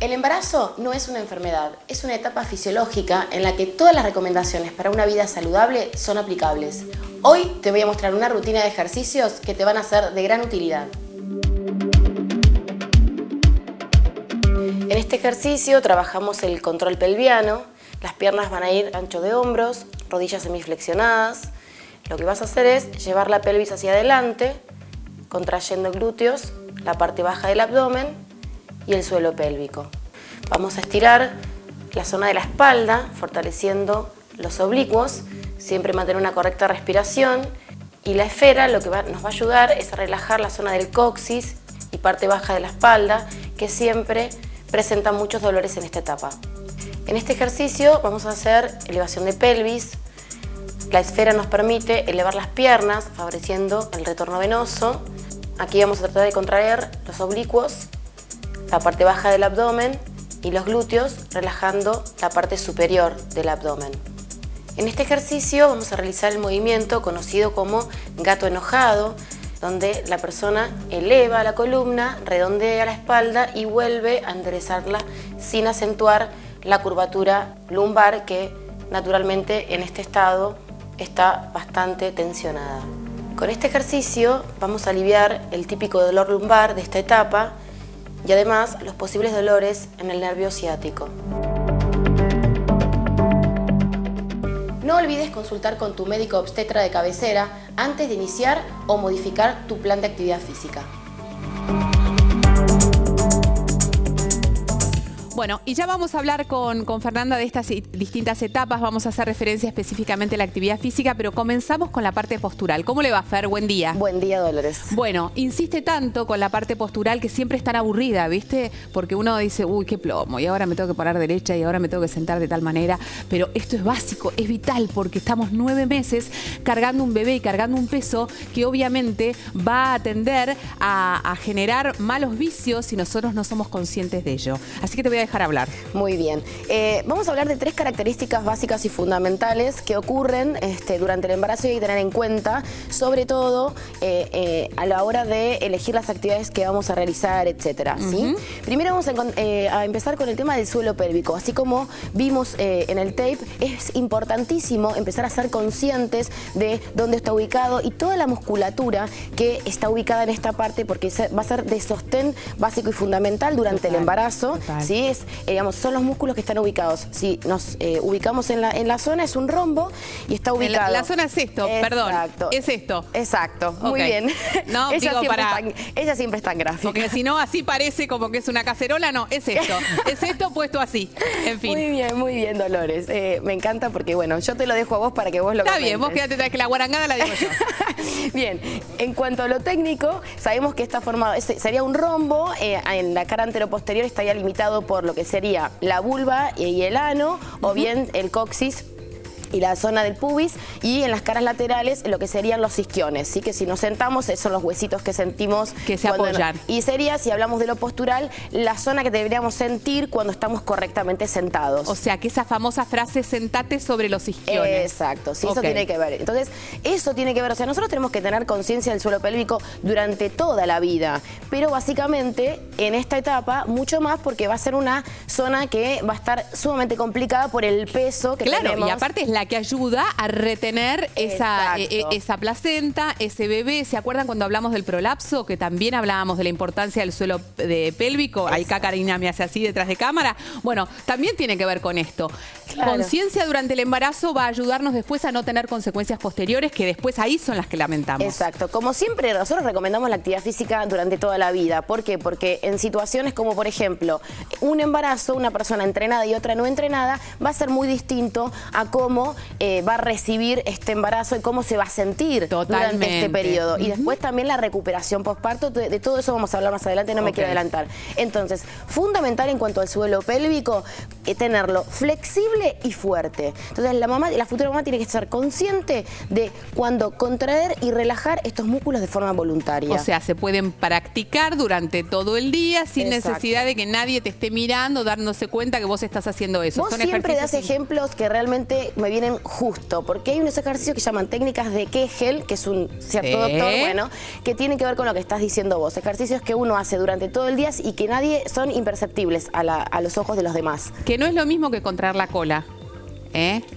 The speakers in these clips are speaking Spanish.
El embarazo no es una enfermedad, es una etapa fisiológica en la que todas las recomendaciones para una vida saludable son aplicables. Hoy te voy a mostrar una rutina de ejercicios que te van a ser de gran utilidad. En este ejercicio trabajamos el control pelviano, las piernas van a ir ancho de hombros, rodillas semiflexionadas. Lo que vas a hacer es llevar la pelvis hacia adelante, contrayendo glúteos, la parte baja del abdomen y el suelo pélvico. Vamos a estirar la zona de la espalda, fortaleciendo los oblicuos, siempre mantener una correcta respiración, y la esfera lo que nos va a ayudar es a relajar la zona del coxis y parte baja de la espalda, que siempre presentan muchos dolores en esta etapa. En este ejercicio vamos a hacer elevación de pelvis. La esfera nos permite elevar las piernas, favoreciendo el retorno venoso. Aquí vamos a tratar de contraer los oblicuos, la parte baja del abdomen y los glúteos, relajando la parte superior del abdomen. En este ejercicio vamos a realizar el movimiento conocido como gato enojado, donde la persona eleva la columna, redondea la espalda y vuelve a enderezarla sin acentuar la curvatura lumbar, que naturalmente en este estado está bastante tensionada. Con este ejercicio vamos a aliviar el típico dolor lumbar de esta etapa y además los posibles dolores en el nervio ciático. No olvides consultar con tu médico obstetra de cabecera antes de iniciar o modificar tu plan de actividad física. Bueno, y ya vamos a hablar con Fernanda de estas distintas etapas, vamos a hacer referencia específicamente a la actividad física, pero comenzamos con la parte postural. ¿Cómo le va, Fer? Buen día. Buen día, Dolores. Bueno, insiste tanto con la parte postural que siempre es tan aburrida, ¿viste? Porque uno dice, uy, qué plomo, y ahora me tengo que parar derecha y ahora me tengo que sentar de tal manera, pero esto es básico, es vital, porque estamos 9 meses cargando un bebé y cargando un peso que obviamente va a tender a generar malos vicios si nosotros no somos conscientes de ello. Así que te voy a dejar hablar. Muy bien. Vamos a hablar de 3 características básicas y fundamentales que ocurren durante el embarazo y hay que tener en cuenta, sobre todo a la hora de elegir las actividades que vamos a realizar, etcétera, ¿sí? Primero vamos a empezar con el tema del suelo pélvico. Así como vimos en el tape, es importantísimo empezar a ser conscientes de dónde está ubicado y toda la musculatura que está ubicada en esta parte, porque va a ser de sostén básico y fundamental durante el embarazo, ¿sí? Digamos, son los músculos que están ubicados. Si nos ubicamos en la zona, es un rombo y está ubicado. La zona es esto, perdón. Es esto. Exacto, muy bien. No, ella siempre es tan gráfica. Porque si no, así parece como que es una cacerola. No, es esto. Es esto puesto así. En fin. Muy bien, Dolores. Me encanta porque, bueno, yo te lo dejo a vos para que vos lo comentes. Está bien, vos quédate atrás, que la guarangada la digo yo. Bien, en cuanto a lo técnico, sabemos que esta forma sería un rombo. En la cara anteroposterior estaría limitado por lo que sería la vulva y el ano, o bien el coxis y la zona del pubis, y en las caras laterales lo que serían los isquiones, ¿sí? Que si nos sentamos, esos son los huesitos que sentimos que se apoyan. Y sería, si hablamos de lo postural, la zona que deberíamos sentir cuando estamos correctamente sentados. O sea, que esa famosa frase, sentate sobre los isquiones. Exacto, sí, eso tiene que ver. Entonces, eso tiene que ver, o sea, nosotros tenemos que tener conciencia del suelo pélvico durante toda la vida, pero básicamente en esta etapa mucho más, porque va a ser una zona que va a estar sumamente complicada por el peso que tenemos. Claro, y aparte es la que ayuda a retener esa placenta, ese bebé. ¿Se acuerdan cuando hablamos del prolapso? Que también hablábamos de la importancia del suelo pélvico. Ahí Karina me hace así detrás de cámara. Bueno, también tiene que ver con esto. Claro. Conciencia durante el embarazo va a ayudarnos después a no tener consecuencias posteriores, que después ahí son las que lamentamos. Exacto. Como siempre, nosotros recomendamos la actividad física durante toda la vida. ¿Por qué? Porque en situaciones como, por ejemplo, un embarazo, una persona entrenada y otra no entrenada, va a ser muy distinto a cómo va a recibir este embarazo y cómo se va a sentir durante este periodo. Y después también la recuperación postparto, de todo eso vamos a hablar más adelante, no me quiero adelantar. Entonces, fundamental en cuanto al suelo pélvico, tenerlo flexible y fuerte. Entonces, la futura mamá tiene que estar consciente de cuándo contraer y relajar estos músculos de forma voluntaria. O sea, se pueden practicar durante todo el día sin necesidad de que nadie te esté mirando, dándose cuenta que vos estás haciendo eso. Vos siempre das ejemplos que realmente me vienen vienen justo, porque hay unos ejercicios que llaman técnicas de Kegel, que es un cierto doctor, bueno, que tienen que ver con lo que estás diciendo vos. Ejercicios que uno hace durante todo el día y que nadie son imperceptibles a los ojos de los demás. Que no es lo mismo que contraer la cola.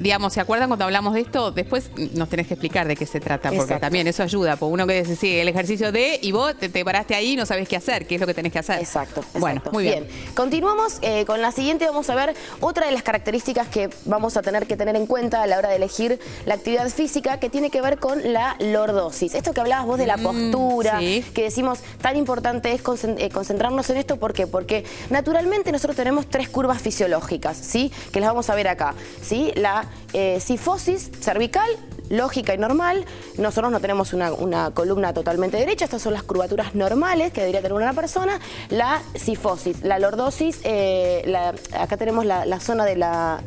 Digamos, ¿se acuerdan cuando hablamos de esto? Después nos tenés que explicar de qué se trata, porque Exacto. también eso ayuda. Porque uno que dice, sí, el ejercicio de, y vos te paraste ahí y no sabés qué hacer, qué es lo que tenés que hacer. Exacto. Bueno, muy bien. Continuamos con la siguiente. Vamos a ver otra de las características que vamos a tener que tener en cuenta a la hora de elegir la actividad física, que tiene que ver con la lordosis. Esto que hablabas vos de la postura, sí. que decimos tan importante es concentrarnos en esto. ¿Por qué? Porque naturalmente nosotros tenemos 3 curvas fisiológicas, ¿sí? Que las vamos a ver acá, ¿sí? La cifosis cervical, lógica y normal. Nosotros no tenemos una columna totalmente derecha, estas son las curvaturas normales que debería tener una persona. La cifosis, la lordosis, acá tenemos la zona de la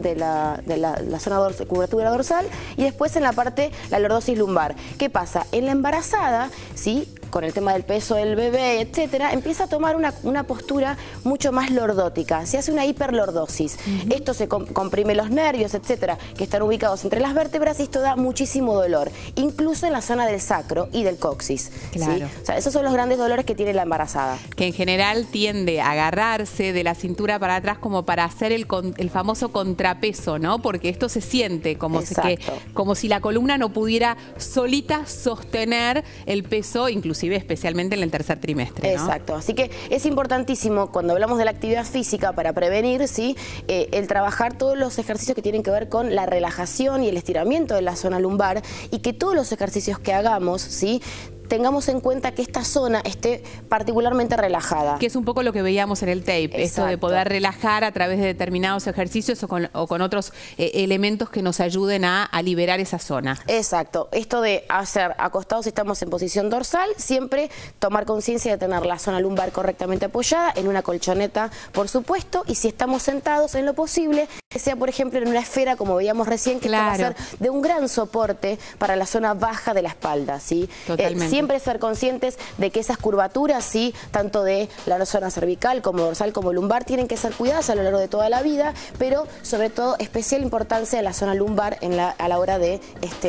zona curvatura dorsal, y después en la parte la lordosis lumbar. ¿Qué pasa? En la embarazada, ¿sí?, con el tema del peso del bebé, etcétera, empieza a tomar una postura mucho más lordótica. Se hace una hiperlordosis. Esto se comprime los nervios, etcétera, que están ubicados entre las vértebras, y esto da muchísimo dolor, incluso en la zona del sacro y del coxis. Claro. ¿Sí? O sea, esos son los grandes dolores que tiene la embarazada. Que en general tiende a agarrarse de la cintura para atrás como para hacer el famoso contrapeso, ¿no? Porque esto se siente como si la columna no pudiera solita sostener el peso, inclusive especialmente en el tercer trimestre, ¿no? Exacto. Así que es importantísimo, cuando hablamos de la actividad física para prevenir, ¿sí?, el trabajar todos los ejercicios que tienen que ver con la relajación y el estiramiento de la zona lumbar, y que todos los ejercicios que hagamos, ¿sí?, tengamos en cuenta que esta zona esté particularmente relajada. Que es un poco lo que veíamos en el tape, Exacto. esto de poder relajar a través de determinados ejercicios o con otros elementos que nos ayuden a liberar esa zona. Exacto. Esto de hacer acostados si estamos en posición dorsal, siempre tomar conciencia de tener la zona lumbar correctamente apoyada, en una colchoneta, por supuesto, y si estamos sentados, en lo posible, que sea, por ejemplo, en una esfera, como veíamos recién, que claro, esto va a ser de un gran soporte para la zona baja de la espalda, ¿sí? Totalmente. Siempre ser conscientes de que esas curvaturas, ¿sí?, tanto de la zona cervical como dorsal como lumbar, tienen que ser cuidadas a lo largo de toda la vida, pero sobre todo especial importancia de la zona lumbar a la hora de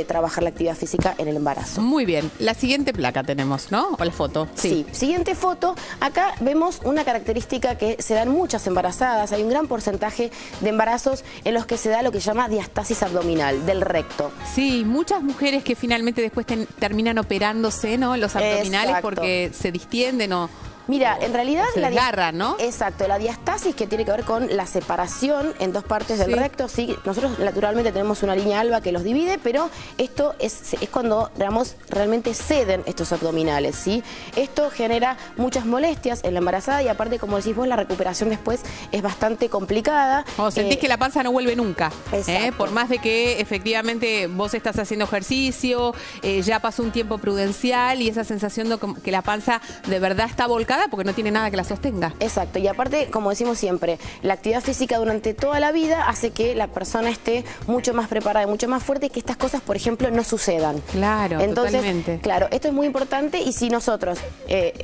trabajar la actividad física en el embarazo. Muy bien. La siguiente placa tenemos, ¿no? O la foto. Sí. Siguiente foto. Acá vemos una característica que se da en muchas embarazadas. Hay un gran porcentaje de embarazos en los que se da lo que se llama diastasis abdominal del recto. Sí, muchas mujeres que finalmente después terminan operándose, ¿no?, los abdominales. Exacto. Porque se distienden o... Mira, en realidad se desgarra, ¿no? Exacto, la diastasis, que tiene que ver con la separación en 2 partes del recto. Sí, nosotros naturalmente tenemos una línea alba que los divide, pero esto es cuando, digamos, realmente ceden estos abdominales, ¿sí? Esto genera muchas molestias en la embarazada, y aparte, como decís vos, la recuperación después es bastante complicada. O sentís que la panza no vuelve nunca. Exacto. Por más de que efectivamente vos estás haciendo ejercicio, ya pasó un tiempo prudencial, y esa sensación de que la panza de verdad está volcada porque no tiene nada que la sostenga. Exacto, y aparte, como decimos siempre, la actividad física durante toda la vida hace que la persona esté mucho más preparada y mucho más fuerte, y que estas cosas, por ejemplo, no sucedan. Claro, entonces, totalmente. Claro, esto es muy importante, y si nosotros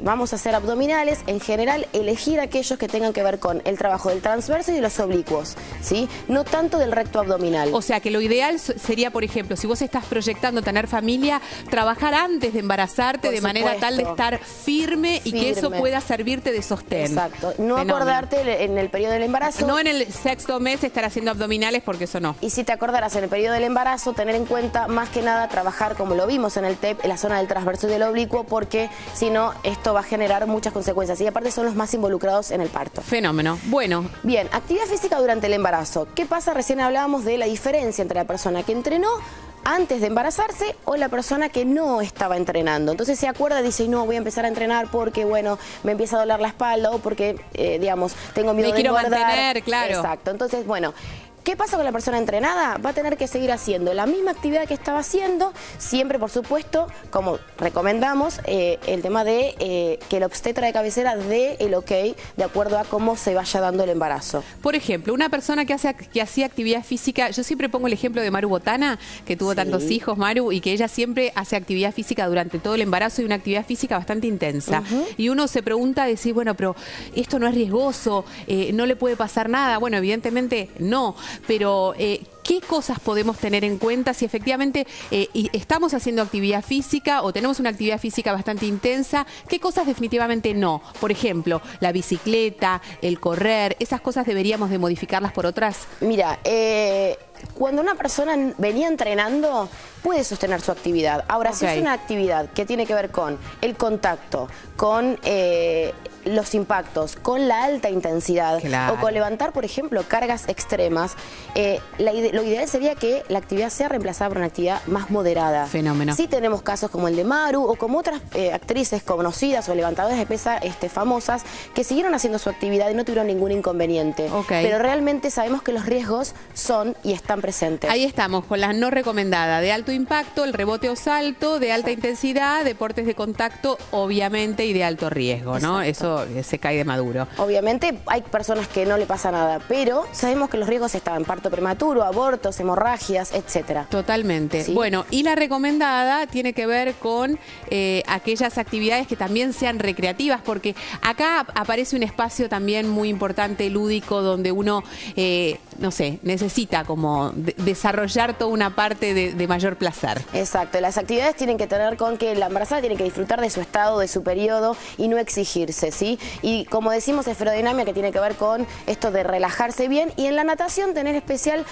vamos a hacer abdominales, en general, elegir aquellos que tengan que ver con el trabajo del transverso y de los oblicuos, ¿sí? No tanto del recto abdominal. O sea, que lo ideal sería, por ejemplo, si vos estás proyectando tener familia, trabajar antes de embarazarte, de manera tal de estar firme y que eso pueda servirte de sostén. Exacto. No Fenómeno. acordarte en el periodo del embarazo. No en el 6º mes estar haciendo abdominales, porque eso no. Y si te acordarás, en el periodo del embarazo, tener en cuenta más que nada trabajar, como lo vimos en el TEP, en la zona del transverso y del oblicuo, porque si no, esto va a generar muchas consecuencias. Y aparte son los más involucrados en el parto. Fenómeno. Bueno. Bien, actividad física durante el embarazo. ¿Qué pasa? Recién hablábamos de la diferencia entre la persona que entrenó antes de embarazarse o la persona que no estaba entrenando. Entonces se acuerda y dice, no, voy a empezar a entrenar porque, bueno, me empieza a doler la espalda, o porque, digamos, tengo miedo de engordar. Me quiero mantener, claro. Exacto. Entonces, bueno, ¿qué pasa con la persona entrenada? Va a tener que seguir haciendo la misma actividad que estaba haciendo, siempre, por supuesto, como recomendamos, el tema de que el obstetra de cabecera dé el ok de acuerdo a cómo se vaya dando el embarazo. Por ejemplo, una persona que hacía actividad física, yo siempre pongo el ejemplo de Maru Botana, que tuvo tantos hijos, Maru, y que ella siempre hace actividad física durante todo el embarazo, y una actividad física bastante intensa. Y uno se pregunta, decir, bueno, pero esto no es riesgoso, no le puede pasar nada. Bueno, evidentemente no. Pero, ¿qué cosas podemos tener en cuenta si efectivamente estamos haciendo actividad física o tenemos una actividad física bastante intensa? ¿Qué cosas definitivamente no? Por ejemplo, la bicicleta, el correr, esas cosas deberíamos de modificarlas por otras. Mira, cuando una persona venía entrenando, puede sostener su actividad. Ahora, si es una actividad que tiene que ver con el contacto, con los impactos, con la alta intensidad, o con levantar, por ejemplo, cargas extremas, lo ideal sería que la actividad sea reemplazada por una actividad más moderada. Fenómeno. Sí tenemos casos como el de Maru o como otras actrices conocidas o levantadoras de pesa famosas que siguieron haciendo su actividad y no tuvieron ningún inconveniente. Pero realmente sabemos que los riesgos son y están presentes. Ahí estamos, con la no recomendada, de alto impacto, el rebote o salto, de alta intensidad, deportes de contacto, obviamente, y de alto riesgo, ¿no? Eso se cae de maduro. Obviamente hay personas que no le pasa nada, pero sabemos que los riesgos están parto prematuro, abortos, hemorragias, etcétera. Totalmente. ¿Sí? Bueno, y la recomendada tiene que ver con aquellas actividades que también sean recreativas, porque acá aparece un espacio también muy importante, lúdico, donde uno, no sé, necesita como desarrollar toda una parte de mayor placer. Exacto, las actividades tienen que tener con que la embarazada tiene que disfrutar de su estado, de su periodo y no exigirse, ¿sí? Y como decimos, esferodinamia, que tiene que ver con esto de relajarse bien, y en la natación tener especial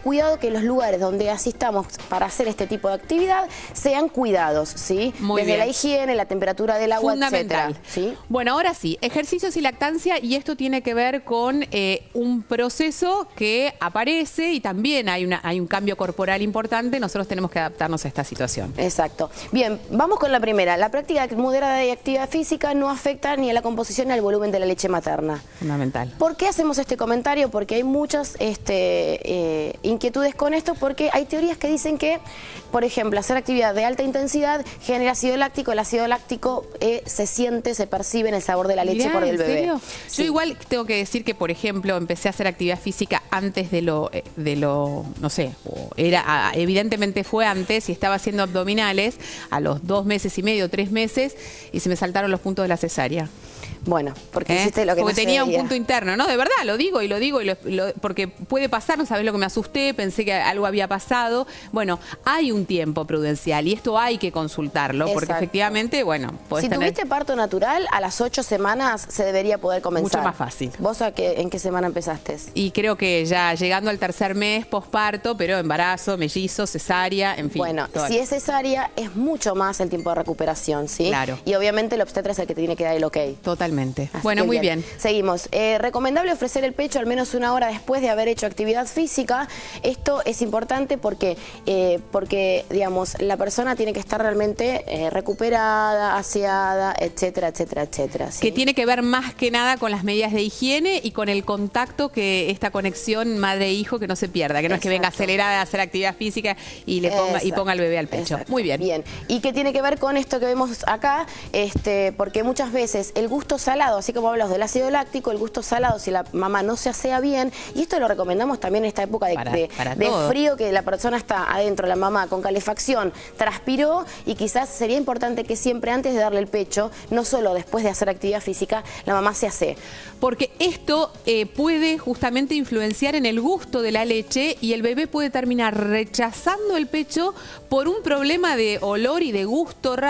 cuidado que los lugares donde asistamos para hacer este tipo de actividad sean cuidados, ¿sí? Desde la higiene, la temperatura del agua, fundamental, etcétera, ¿sí? Bueno, ahora sí, ejercicios y lactancia, y esto tiene que ver con un proceso que aparece y también hay un cambio corporal importante. Nosotros tenemos que adaptarnos a esta situación. Exacto. Bien, vamos con la primera. La práctica moderada de actividad física no afecta ni a la composición ni al volumen de la leche materna. Fundamental. ¿Por qué hacemos este comentario? Porque hay muchas inquietudes con esto, porque hay teorías que dicen que, por ejemplo, hacer actividad de alta intensidad genera ácido láctico. El ácido láctico se siente, se percibe en el sabor de la leche por el bebé. ¿En serio? Sí. Yo igual tengo que decir que, por ejemplo, empecé a hacer actividad física antes de lo no sé, evidentemente fue antes, y estaba haciendo abdominales a los 2 meses y medio, 3 meses, y se me saltaron los puntos de la cesárea. Bueno, porque hiciste lo que porque no se tenía debía. un punto interno, ¿no? De verdad, lo digo, porque puede pasar, no sabés lo que me asusté, pensé que algo había pasado. Bueno, hay un tiempo prudencial y esto hay que consultarlo, porque efectivamente, bueno, si tuviste parto natural, a las 8 semanas se debería poder comenzar. Mucho más fácil. ¿Vos en qué semana empezaste? Y creo que ya llegando al tercer mes, posparto, pero embarazo, mellizo, cesárea, en fin. Bueno, si es cesárea, es mucho más el tiempo de recuperación, ¿sí? Claro. Y obviamente el obstetra es el que te tiene que dar el ok. Totalmente. Así bueno, muy bien. Seguimos. Recomendable ofrecer el pecho al menos 1 hora después de haber hecho actividad física. Esto es importante porque, digamos, la persona tiene que estar realmente recuperada, aseada, etcétera, etcétera, etcétera. ¿Sí? Que tiene que ver más que nada con las medidas de higiene y con el contacto, que esta conexión madre-hijo que no se pierda, que no es que venga acelerada a hacer actividad física y le ponga al bebé al pecho. Exacto. Muy bien. Bien. Y que tiene que ver con esto que vemos acá, porque muchas veces el gusto salado, así como hablamos del ácido láctico, el gusto salado, si la mamá no se asea bien, y esto lo recomendamos también en esta época de frío, que la persona está adentro, la mamá con calefacción, transpiró, y quizás sería importante que siempre antes de darle el pecho, no solo después de hacer actividad física, la mamá se asee. Porque esto puede justamente influenciar en el gusto de la leche, y el bebé puede terminar rechazando el pecho por un problema de olor y de gusto raro.